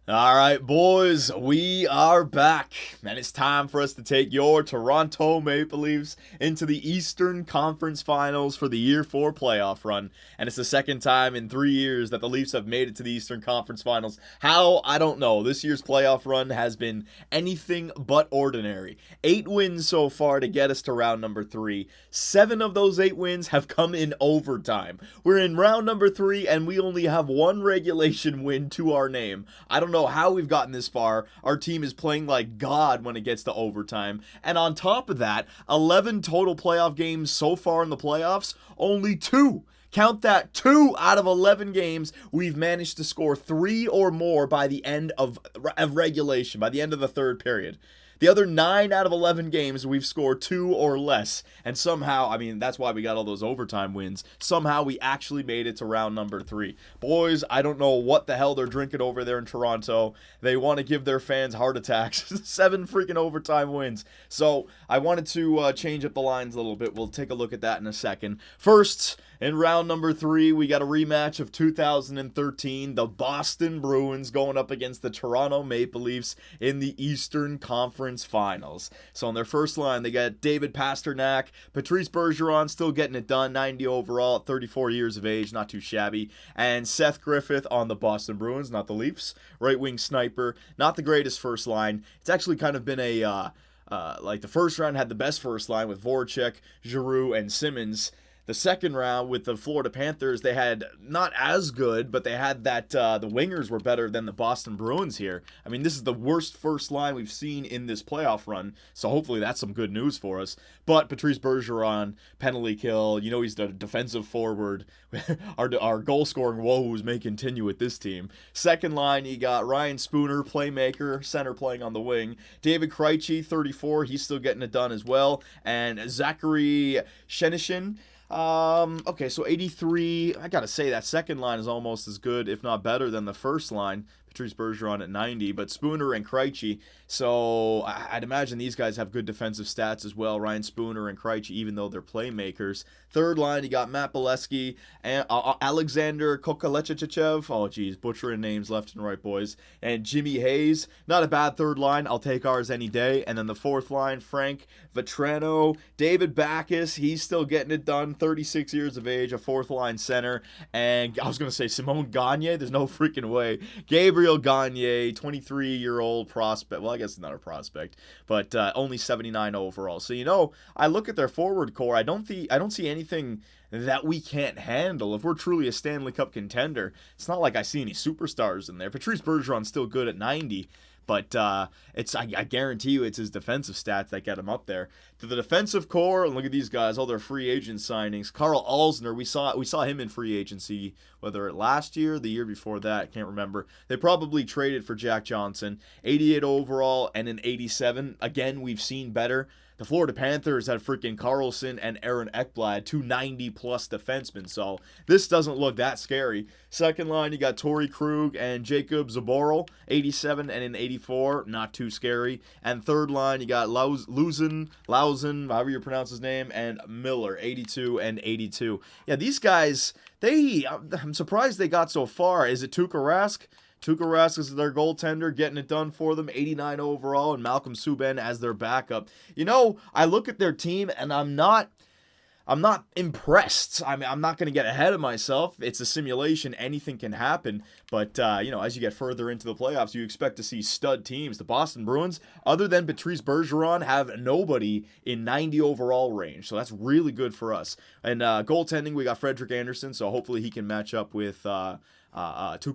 All right, boys, we are back, and it's time for us to take your Toronto Maple Leafs into the Eastern Conference Finals for the Year 4 playoff run. And it's the second time in 3 years that the Leafs have made it to the Eastern Conference Finals. How? I don't know. This year's playoff run has been anything but ordinary. 8 wins so far to get us to round number 3. 7 of those 8 wins have come in overtime. We're in round number 3, and we only have one regulation win to our name. I don't know how we've gotten this far. Our team is playing like God when it gets to overtime. And on top of that, 11 total playoff games so far in the playoffs, only 2. Count that, 2 out of 11 games, we've managed to score 3 or more by the end of regulation, by the end of the third period. The other 9 out of 11 games, we've scored 2 or less. And somehow, I mean, that's why we got all those overtime wins. Somehow we actually made it to round number 3. Boys, I don't know what the hell they're drinking over there in Toronto. They want to give their fans heart attacks. 7 freaking overtime wins. So I wanted to change up the lines a little bit. We'll take a look at that in a second. First, in round number 3, we got a rematch of 2013. The Boston Bruins going up against the Toronto Maple Leafs in the Eastern Conference Finals. So on their first line, they got David Pastrnak, Patrice Bergeron still getting it done, 90 overall at 34 years of age, not too shabby, and Seth Griffith on the Boston Bruins, not the Leafs, right wing sniper, not the greatest first line. It's actually kind of been a like the first round had the best first line with Voracek, Giroux, and Simmons. The second round with the Florida Panthers, they had not as good, but they had that the wingers were better than the Boston Bruins here. I mean, this is the worst first line we've seen in this playoff run, so hopefully that's some good news for us. But Patrice Bergeron, penalty kill, you know he's the defensive forward. Our goal-scoring woes may continue with this team. Second line, you got Ryan Spooner, playmaker, center playing on the wing. David Krejci, 34, he's still getting it done as well. And Zachary Shenishin, okay, so 83, I gotta say that second line is almost as good, if not better, than the first line. Patrice Bergeron at 90, but Spooner and Krejci, so I'd imagine these guys have good defensive stats as well, Ryan Spooner and Krejci, even though they're playmakers. Third line, you got Matt Bolesky, and Alexander Kokalechchev, oh geez, butchering names left and right, boys, and Jimmy Hayes, not a bad third line, I'll take ours any day. And then the fourth line, Frank Vetrano, David Backes, he's still getting it done, 36 years of age, a fourth line center, and I was going to say Simone Gagne, there's no freaking way, Gabriel Gagne, 23-year-old prospect. Well, I guess not a prospect, but only 79 overall. So, you know, I look at their forward core. I don't see anything that we can't handle. If we're truly a Stanley Cup contender, it's not like I see any superstars in there. Patrice Bergeron's still good at 90. But I guarantee you it's his defensive stats that get him up there. To the defensive core, and look at these guys, all their free agent signings. Carl Alsner, we saw him in free agency, whether it last year, the year before that, I can't remember. They probably traded for Jack Johnson. 88 overall and an 87. Again, we've seen better. The Florida Panthers had freaking Carlson and Aaron Ekblad, 290-plus defensemen, so this doesn't look that scary. Second line, you got Torrey Krug and Jacob Zaboral, 87 and an 84, not too scary. And third line, you got Lausen, however you pronounce his name, and Miller, 82 and 82. Yeah, these guys, I'm surprised they got so far. Is it Tuukka Rask? Tuukka Rask is their goaltender, getting it done for them, 89 overall, and Malcolm Subban as their backup. You know, I look at their team, and I'm not impressed. I mean, I'm not going to get ahead of myself. It's a simulation. Anything can happen. But, you know, as you get further into the playoffs, you expect to see stud teams. The Boston Bruins, other than Patrice Bergeron, have nobody in 90 overall range. So that's really good for us. And goaltending, we got Frederik Andersen, so hopefully he can match up with Tuukka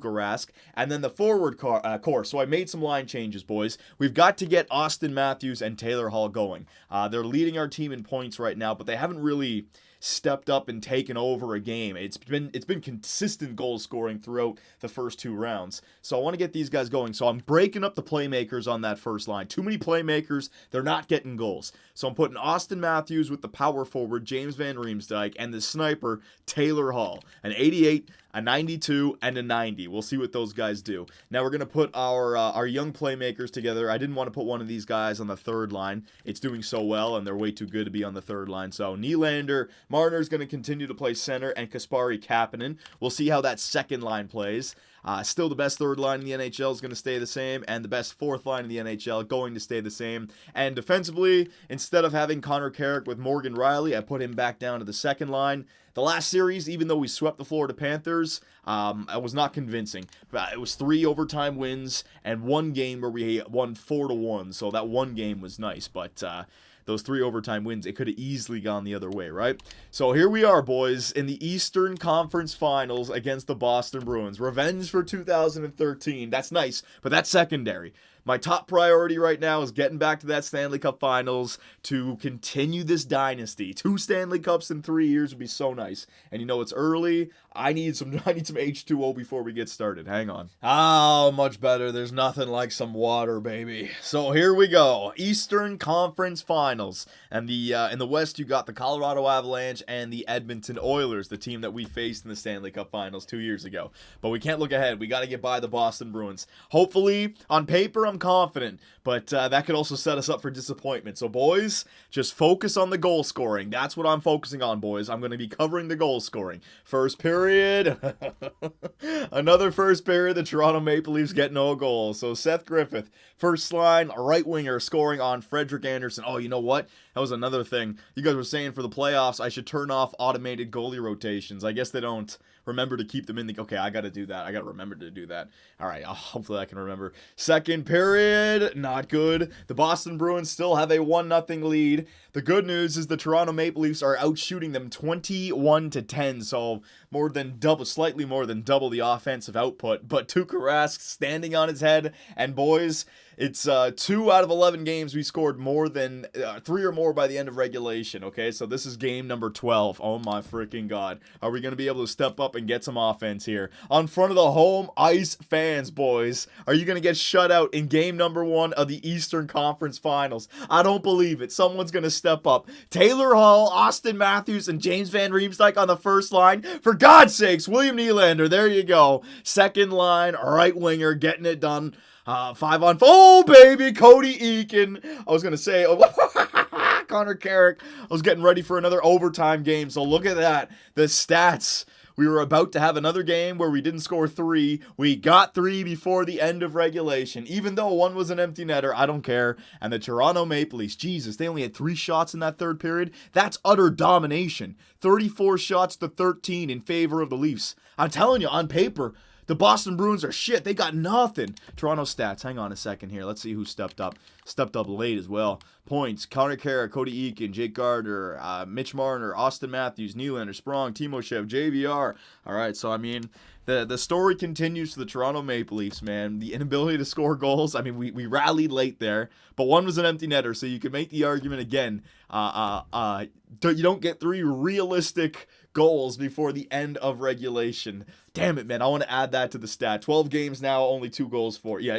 Rask. And then the forward core. So I made some line changes, boys. We've got to get Austin Matthews and Taylor Hall going. They're leading our team in points right now, but they haven't really stepped up and taken over a game. It's been consistent goal scoring throughout the first 2 rounds. So I want to get these guys going. So I'm breaking up the playmakers on that first line. Too many playmakers, they're not getting goals. So I'm putting Austin Matthews with the power forward, James Van Riemsdyk, and the sniper, Taylor Hall. An 88, a 92, and a 90. We'll see what those guys do. Now we're going to put our young playmakers together. I didn't want to put one of these guys on the third line. It's doing so well, and they're way too good to be on the third line. So Nylander, Marner's going to continue to play center, and Kasperi Kapanen. We'll see how that second line plays. Still the best third line in the NHL is going to stay the same, and the best fourth line in the NHL going to stay the same. And defensively, instead of having Connor Carrick with Morgan Riley, I put him back down to the second line. The last series, even though we swept the Florida Panthers, it was not convincing. It was 3 overtime wins and one game where we won 4-1. So that one game was nice, but those 3 overtime wins, it could have easily gone the other way, right? So here we are, boys, in the Eastern Conference Finals against the Boston Bruins. Revenge for 2013. That's nice, but that's secondary. My top priority right now is getting back to that Stanley Cup Finals to continue this dynasty. 2 Stanley Cups in 3 years would be so nice. And you know, it's early. I need some H2O before we get started. Hang on. Oh, much better. There's nothing like some water, baby. So here we go. Eastern Conference Finals. And in the West, you got the Colorado Avalanche and the Edmonton Oilers, the team that we faced in the Stanley Cup Finals 2 years ago. But we can't look ahead. We got to get by the Boston Bruins. Hopefully, on paper, I'm confident, but that could also set us up for disappointment. So, boys, just focus on the goal scoring. That's what I'm focusing on, boys. I'm going to be covering the goal scoring. First period. Another first period. The Toronto Maple Leafs get no goals. So, Seth Griffith, first line, right winger, scoring on Frederik Andersen. Oh, you know what? That was another thing. You guys were saying for the playoffs, I should turn off automated goalie rotations. I guess they don't remember to keep them in the... Okay, I got to do that. I got to remember to do that. All right, hopefully I can remember. Second period, not good. The Boston Bruins still have a 1-0 lead. The good news is the Toronto Maple Leafs are outshooting them 21-10, so more than double, slightly more than double the offensive output. But Tuukka Rask standing on his head, and boys, it's 2 out of 11 games we scored more than 3 or more by the end of regulation, okay? So this is game number 12. Oh my freaking God. Are we going to be able to step up and get some offense here? On front of the home ice fans, boys. Are you going to get shut out in game number 1 of the Eastern Conference Finals? I don't believe it. Someone's going to step up. Taylor Hall, Austin Matthews, and James Van Riemsdyk on the first line. For God's sakes, William Nylander, there you go. Second line, right winger, getting it done. 5-on-4. Oh, baby, Cody Eakin. I was going to say, Connor Carrick. I was getting ready for another overtime game, so look at that. The stats. We were about to have another game where we didn't score 3. We got 3 before the end of regulation. Even though one was an empty netter, I don't care. And the Toronto Maple Leafs, Jesus, they only had 3 shots in that third period. That's utter domination. 34 shots to 13 in favor of the Leafs. I'm telling you, on paper, the Boston Bruins are shit. They got nothing. Toronto stats. Hang on a second here. Let's see who stepped up. Stepped up late as well. Points. Connor Carrick, Cody Eakin, Jake Gardner, Mitch Marner, Austin Matthews, Nylander, Sprong, Timoshev, JVR. All right, so I mean, the story continues for the Toronto Maple Leafs, man. The inability to score goals. I mean, we rallied late there, but one was an empty netter, so you could make the argument again. You don't get 3 realistic goals before the end of regulation. Damn it, man. I want to add that to the stat. 12 games now, only 2 goals for. Yeah.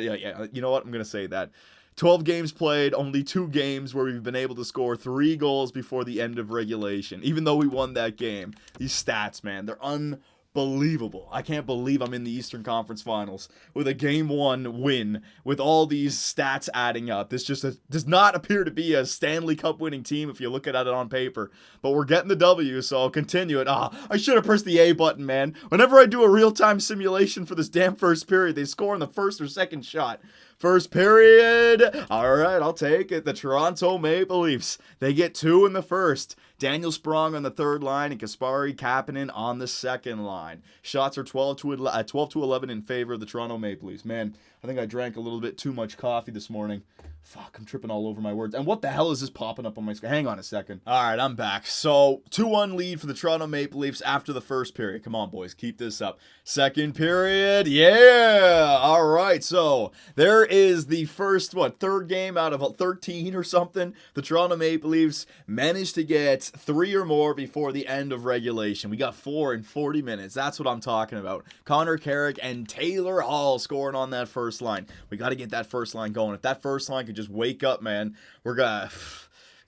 You know what? I'm going to say that. 12 games played, only 2 games where we've been able to score 3 goals before the end of regulation, even though we won that game. These stats, man, they're unbelievable. I can't believe I'm in the Eastern Conference Finals with a Game 1 win with all these stats adding up. This just does not appear to be a Stanley Cup winning team if you look at it on paper. But we're getting the W, so I'll continue it. I should have pressed the A button, man. Whenever I do a real-time simulation for this damn first period, they score on the first or second shot. First period. All right, I'll take it. The Toronto Maple Leafs. They get 2 in the first. Daniel Sprong on the third line and Kasperi Kapanen on the second line. Shots are 12 to 11 in favor of the Toronto Maple Leafs. Man, I think I drank a little bit too much coffee this morning. Fuck, I'm tripping all over my words. And what the hell is this popping up on my screen? Hang on a second. All right, I'm back. So, 2-1 lead for the Toronto Maple Leafs after the first period. Come on, boys, keep this up. Second period, yeah! All right, so there is the first, third game out of 13 or something. The Toronto Maple Leafs managed to get 3 or more before the end of regulation. We got 4 in 40 minutes. That's what I'm talking about. Connor Carrick and Taylor Hall scoring on that first line. We got to get that first line going. If that first line could just wake up, man, we're gonna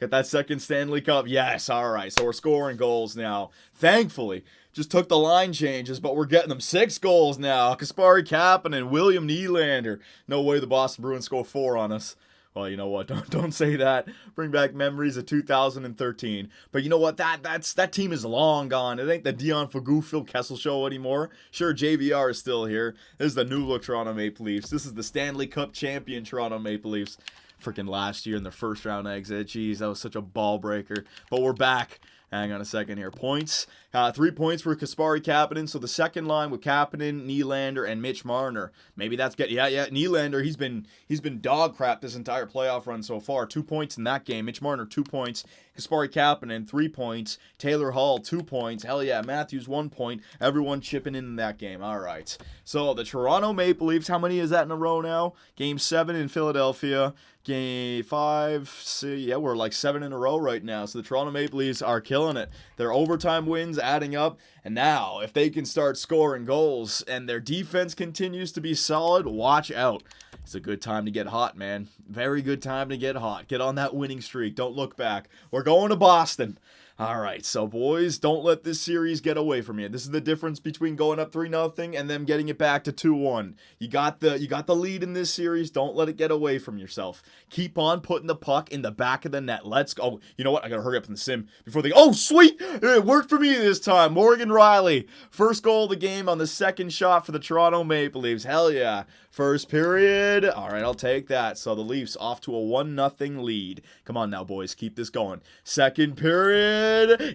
get that second Stanley Cup. Yes, all right. So we're scoring goals now. Thankfully, just took the line changes, but we're getting them 6 goals now. Kasperi Kapanen and William Nylander. No way the Boston Bruins score 4 on us. Well, you know what? Don't say that. Bring back memories of 2013. But you know what? That team is long gone. It ain't the Dion Fagu, Phil Kessel show anymore. Sure, JVR is still here. This is the new look Toronto Maple Leafs. This is the Stanley Cup champion Toronto Maple Leafs. Freaking last year in the first round exit. Jeez, that was such a ball breaker. But we're back. Hang on a second here. Points. 3 points for Kasperi Kapanen. So the second line with Kapanen, Nylander, and Mitch Marner. Maybe that's good. Yeah. Nylander, he's been dog crap this entire playoff run so far. 2 points in that game. Mitch Marner, 2 points. Kasperi Kapanen, 3 points. Taylor Hall, 2 points. Hell yeah. Matthews, 1 point. Everyone chipping in that game. All right. So the Toronto Maple Leafs, how many is that in a row now? Game 7 in Philadelphia. Game 5, yeah, we're like 7 in a row right now. So the Toronto Maple Leafs are killing it. Their overtime wins adding up. And now, if they can start scoring goals and their defense continues to be solid, watch out. It's a good time to get hot, man. Very good time to get hot. Get on that winning streak. Don't look back. We're going to Boston. All right, so boys, don't let this series get away from you. This is the difference between going up 3-0 and them getting it back to 2-1. You got the lead in this series. Don't let it get away from yourself. Keep on putting the puck in the back of the net. Let's go. You know what? I got to hurry up in the sim before they... Oh, sweet! It worked for me this time. Morgan Riley. First goal of the game on the second shot for the Toronto Maple Leafs. Hell yeah. First period. All right, I'll take that. So the Leafs off to a 1-0 lead. Come on now, boys. Keep this going. Second period.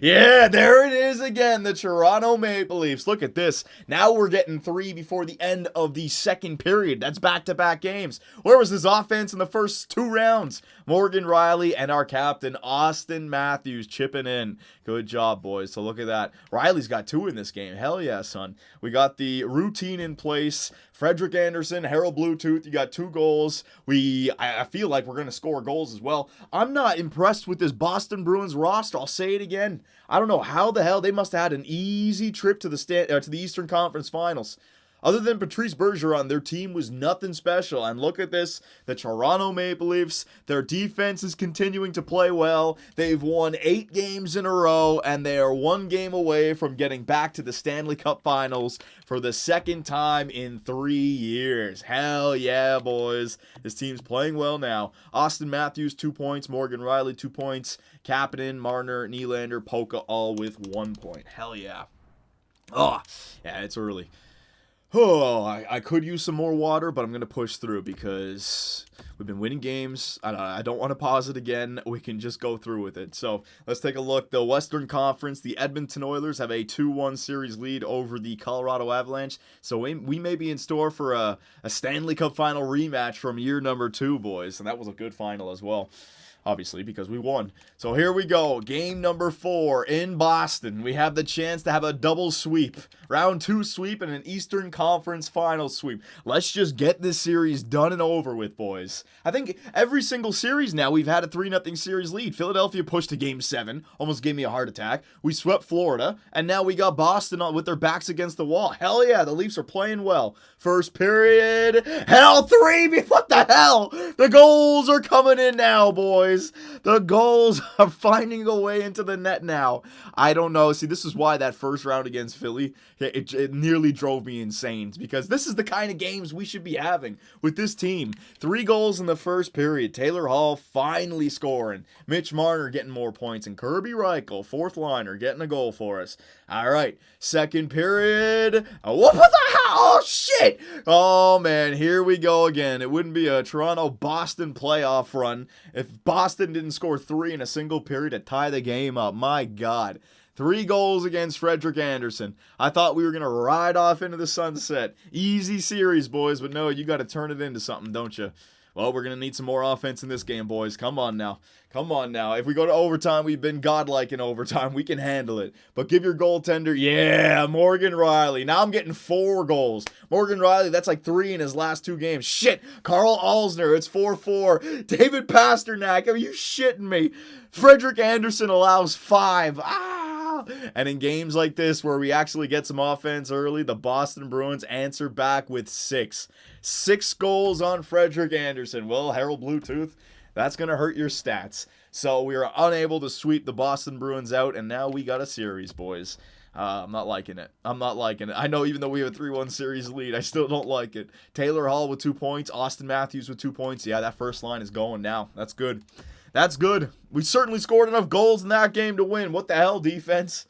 Yeah, there it is again. The Toronto Maple Leafs. Look at this. Now we're getting 3 before the end of the second period. That's back-to-back games. Where was this offense in the first 2 rounds? Morgan Riley and our captain, Austin Matthews, chipping in. Good job, boys. So look at that. Riley's got 2 in this game. Hell yeah, son. We got the routine in place. Frederick Anderson, Harold Bluetooth, you got 2 goals. I feel like we're going to score goals as well. I'm not impressed with this Boston Bruins roster. I'll say it again. I don't know how the hell they must have had an easy trip to the Eastern Conference Finals. Other than Patrice Bergeron, their team was nothing special. And look at this, the Toronto Maple Leafs, their defense is continuing to play well. They've won 8 games in a row, and they are 1 game away from getting back to the Stanley Cup Finals for the second time in 3 years. Hell yeah, boys. This team's playing well now. Austin Matthews, 2 points. Morgan Riley, 2 points. Kapanen, Marner, Nylander, Polka, all with 1 point. Hell yeah. Oh, yeah, it's early. Oh, I could use some more water, but I'm going to push through because we've been winning games. I don't want to pause it again. We can just go through with it. So let's take a look. The Western Conference, the Edmonton Oilers have a 2-1 series lead over the Colorado Avalanche. So we may be in store for a Stanley Cup final rematch from year number 2, boys. And that was a good final as well. Obviously, because we won. So here we go. Game number 4 in Boston. We have the chance to have a double sweep. Round 2 sweep and an Eastern Conference final sweep. Let's just get this series done and over with, boys. I think every single series now we've had a 3-0 series lead. Philadelphia pushed to Game 7. Almost gave me a heart attack. We swept Florida. And now we got Boston with their backs against the wall. Hell yeah, the Leafs are playing well. First period. Hell, 3. What the hell? The goals are coming in now, boys. The goals are finding a way into the net now. I don't know. See, this is why that first round against Philly, it nearly drove me insane. Because this is the kind of games we should be having with this team. 3 goals in the first period. Taylor Hall finally scoring. Mitch Marner getting more points. And Kirby Reichel, 4th liner, getting a goal for us. All right. Second period. What the hell? Oh, shit. Oh, man. Here we go again. It wouldn't be a Toronto-Boston playoff run if Boston didn't score 3 in a single period to tie the game up. My God. 3 goals against Frederick Anderson. I thought we were going to ride off into the sunset. Easy series, boys. But no, you got to turn it into something, don't you? Well, we're going to need some more offense in this game, boys. Come on now. Come on now. If we go to overtime, we've been godlike in overtime. We can handle it. But give your goaltender, yeah, Morgan Riley. Now I'm getting 4 goals. Morgan Riley, that's like 3 in his last 2 games. Shit. Carl Alsner, it's 4-4. David Pasternak, are you shitting me? Frederick Anderson allows 5. And in games like this where we actually get some offense early, the Boston Bruins answer back with 6. 6 goals on Frederick Anderson. Well, Harold Bluetooth, that's going to hurt your stats. So we are unable to sweep the Boston Bruins out, and now we got a series, boys. I'm not liking it. I'm not liking it. I know even though we have a 3-1 series lead, I still don't like it. Taylor Hall with 2 points. Austin Matthews with 2 points. Yeah, that first line is going now. That's good. That's good. We certainly scored enough goals in that game to win. What the hell, defense?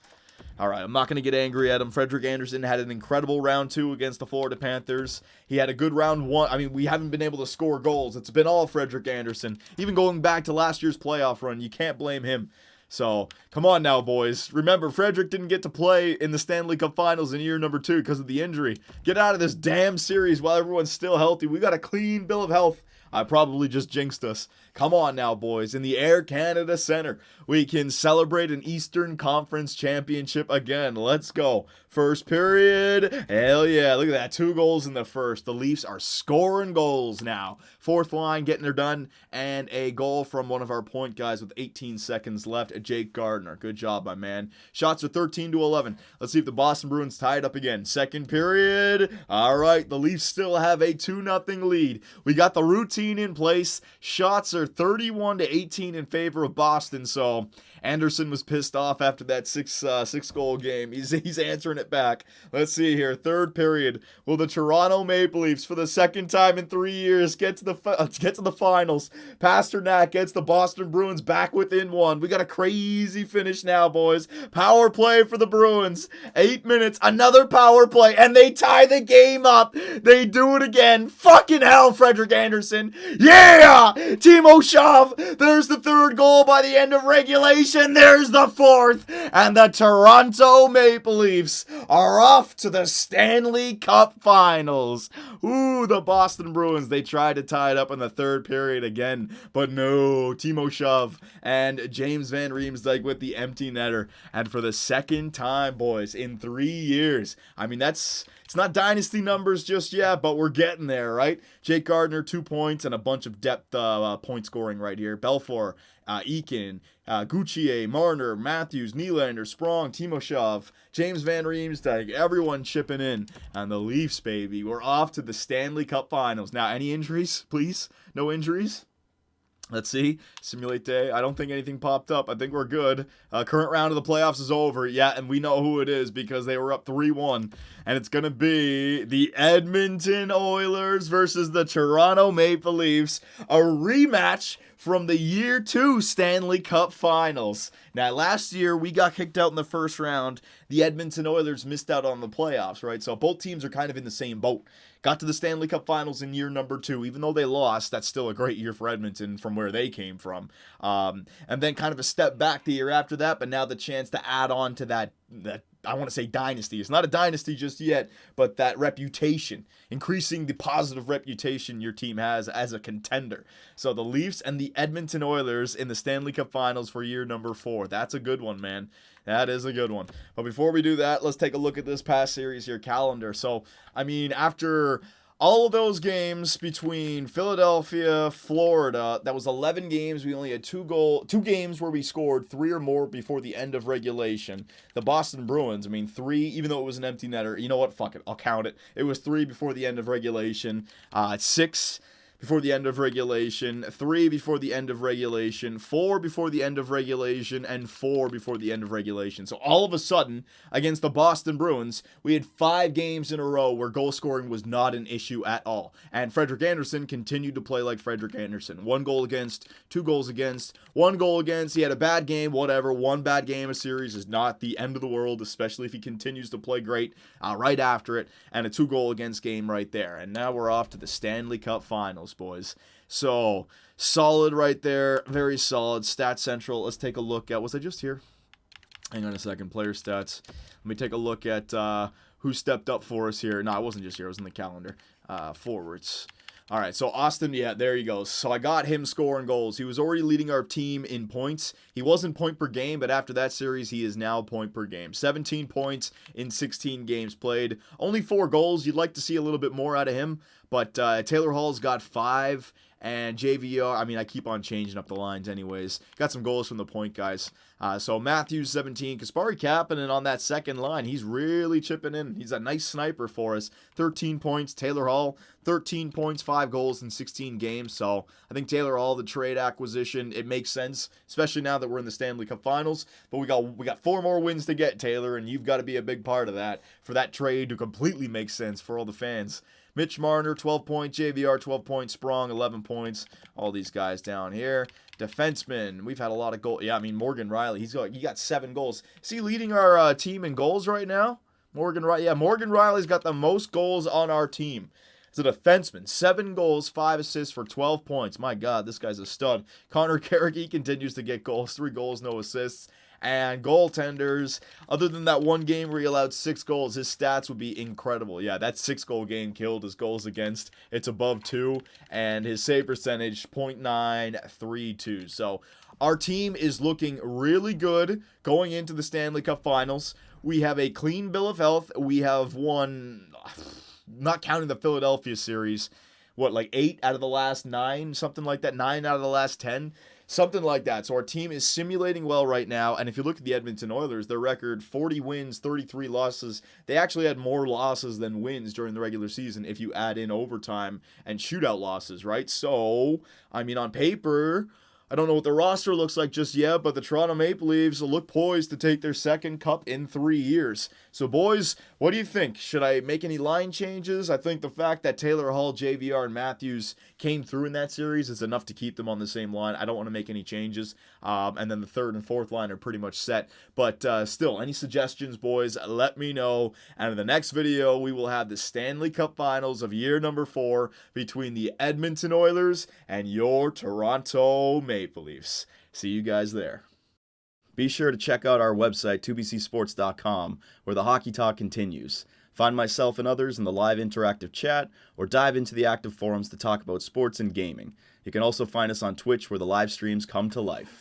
All right, I'm not going to get angry at him. Frederik Andersen had an incredible round 2 against the Florida Panthers. He had a good round 1. I mean, we haven't been able to score goals. It's been all Frederik Andersen. Even going back to last year's playoff run, you can't blame him. So, come on now, boys. Remember, Frederik didn't get to play in the Stanley Cup Finals in year number 2 because of the injury. Get out of this damn series while everyone's still healthy. We got a clean bill of health. I probably just jinxed us. Come on now, boys. In the Air Canada Center, we can celebrate an Eastern Conference Championship again. Let's go. First period. Hell yeah. Look at that. 2 goals in the first. The Leafs are scoring goals now. Fourth line getting her done. And a goal from one of our point guys with 18 seconds left. Jake Gardiner. Good job, my man. Shots are 13-11. Let's see if the Boston Bruins tie it up again. Second period. All right. The Leafs still have a 2-0 lead. We got the routine in place. Shots are 31-18 in favor of Boston. So Anderson was pissed off after that six goal game. He's answering it back. Let's see here. Third period. Will the Toronto Maple Leafs, for the second time in 3 years, get to the finals? Pasternak gets the Boston Bruins back within 1. We got a crazy finish now, boys. Power play for the Bruins. 8 minutes. Another power play, and they tie the game up. They do it again. Fucking hell, Frederik Andersen. Yeah! Timo Shove. There's the 3rd goal by the end of regulation. There's the 4th. And the Toronto Maple Leafs are off to the Stanley Cup Finals. Ooh, the Boston Bruins. They tried to tie it up in the 3rd period again. But no, Timo Shove and James Van Riemsdyk with the empty netter. And for the second time, boys, in 3 years. I mean, it's not dynasty numbers just yet, but we're getting there, right? Jake Gardiner, 2 points and a bunch of depth point scoring right here. Belfour, Eakin, Gauthier, Marner, Matthews, Nylander, Sprong, Timoshov, James Van Riemsdyk, everyone chipping in. And the Leafs, baby, we're off to the Stanley Cup Finals. Now, any injuries, please? No injuries? Let's see. Simulate day. I don't think anything popped up. I think we're good. Current round of the playoffs is over. Yeah, and we know who it is because they were up 3-1. And it's going to be the Edmonton Oilers versus the Toronto Maple Leafs. A rematch from the year 2 Stanley Cup Finals. Now, last year, we got kicked out in the first round. The Edmonton Oilers missed out on the playoffs, right? So both teams are kind of in the same boat. Got to the Stanley Cup Finals in year number 2. Even though they lost, that's still a great year for Edmonton from where they came from. And then kind of a step back the year after that, but now the chance to add on to that I want to say dynasty. It's not a dynasty just yet, but that reputation, increasing the positive reputation your team has as a contender. So the Leafs and the Edmonton Oilers in the Stanley Cup Finals for year number 4. That's a good one, man. That is a good one. But before we do that, let's take a look at this past series here calendar. So, I mean, after all of those games between Philadelphia, Florida, that was 11 games. We only had 2 games where we scored 3 or more before the end of regulation. The Boston Bruins, I mean, 3, even though it was an empty netter. You know what? Fuck it. I'll count it. It was 3 before the end of regulation. 6 before the end of regulation, 3 before the end of regulation, 4 before the end of regulation, and 4 before the end of regulation. So all of a sudden, against the Boston Bruins, we had 5 games in a row where goal scoring was not an issue at all. And Frederik Andersen continued to play like Frederik Andersen. 1 goal against, 2 goals against, 1 goal against. He had a bad game, whatever. 1 bad game a series is not the end of the world, especially if he continues to play great right after it. And a 2 goal against game right there. And now we're off to the Stanley Cup Finals, boys. So solid right there, very solid. Stats Central. Let's take a look at. Was I just here? Hang on a second. Player stats. Let me take a look at who stepped up for us here. No, I wasn't just here. I was in the calendar. Forwards. All right, so Austin, yeah, there he goes. So I got him scoring goals. He was already leading our team in points. He wasn't point per game, but after that series, he is now point per game. 17 points in 16 games played. Only 4 goals. You'd like to see a little bit more out of him, But Taylor Hall's got 5, and JVR, I mean, I keep on changing up the lines anyways. Got some goals from the point guys. So Matthews, 17. Kasperi Kapanen on that second line. He's really chipping in. He's a nice sniper for us. 13 points. Taylor Hall, 13 points, 5 goals in 16 games. So I think Taylor Hall, the trade acquisition, it makes sense, especially now that we're in the Stanley Cup Finals. But we got 4 more wins to get, Taylor, and you've got to be a big part of that for that trade to completely make sense for all the fans. Mitch Marner, 12 points. JVR, 12 points. Sprong, 11 points. All these guys down here. Defensemen, we've had a lot of goals. Yeah, I mean, Morgan Riley, he got 7 goals. Is he leading our team in goals right now? Morgan Riley's got the most goals on our team. He's a defenseman. 7 goals, 5 assists for 12 points. My God, this guy's a stud. Connor Carrick, he continues to get goals. 3 goals, no assists. And goaltenders, other than that one game where he allowed 6 goals, his stats would be incredible. Yeah, that 6-goal game killed his goals against. It's above 2. And his save percentage, .932. So our team is looking really good going into the Stanley Cup Finals. We have a clean bill of health. We have won, not counting the Philadelphia series, 8 out of the last 9? Something like that. 9 out of the last 10? Something like that. So our team is simulating well right now. And if you look at the Edmonton Oilers, their record, 40 wins, 33 losses. They actually had more losses than wins during the regular season if you add in overtime and shootout losses, right? So, I mean, on paper, I don't know what the roster looks like just yet, but the Toronto Maple Leafs look poised to take their second cup in 3 years. So, boys, what do you think? Should I make any line changes? I think the fact that Taylor Hall, JVR, and Matthews came through in that series is enough to keep them on the same line. I don't want to make any changes. And then the third and fourth line are pretty much set. But still, any suggestions, boys, let me know. And in the next video, we will have the Stanley Cup Finals of year number 4 between the Edmonton Oilers and your Toronto Maple Leafs. See you guys there. Be sure to check out our website, 2bcsports.com, where the hockey talk continues. Find myself and others in the live interactive chat, or dive into the active forums to talk about sports and gaming. You can also find us on Twitch, where the live streams come to life.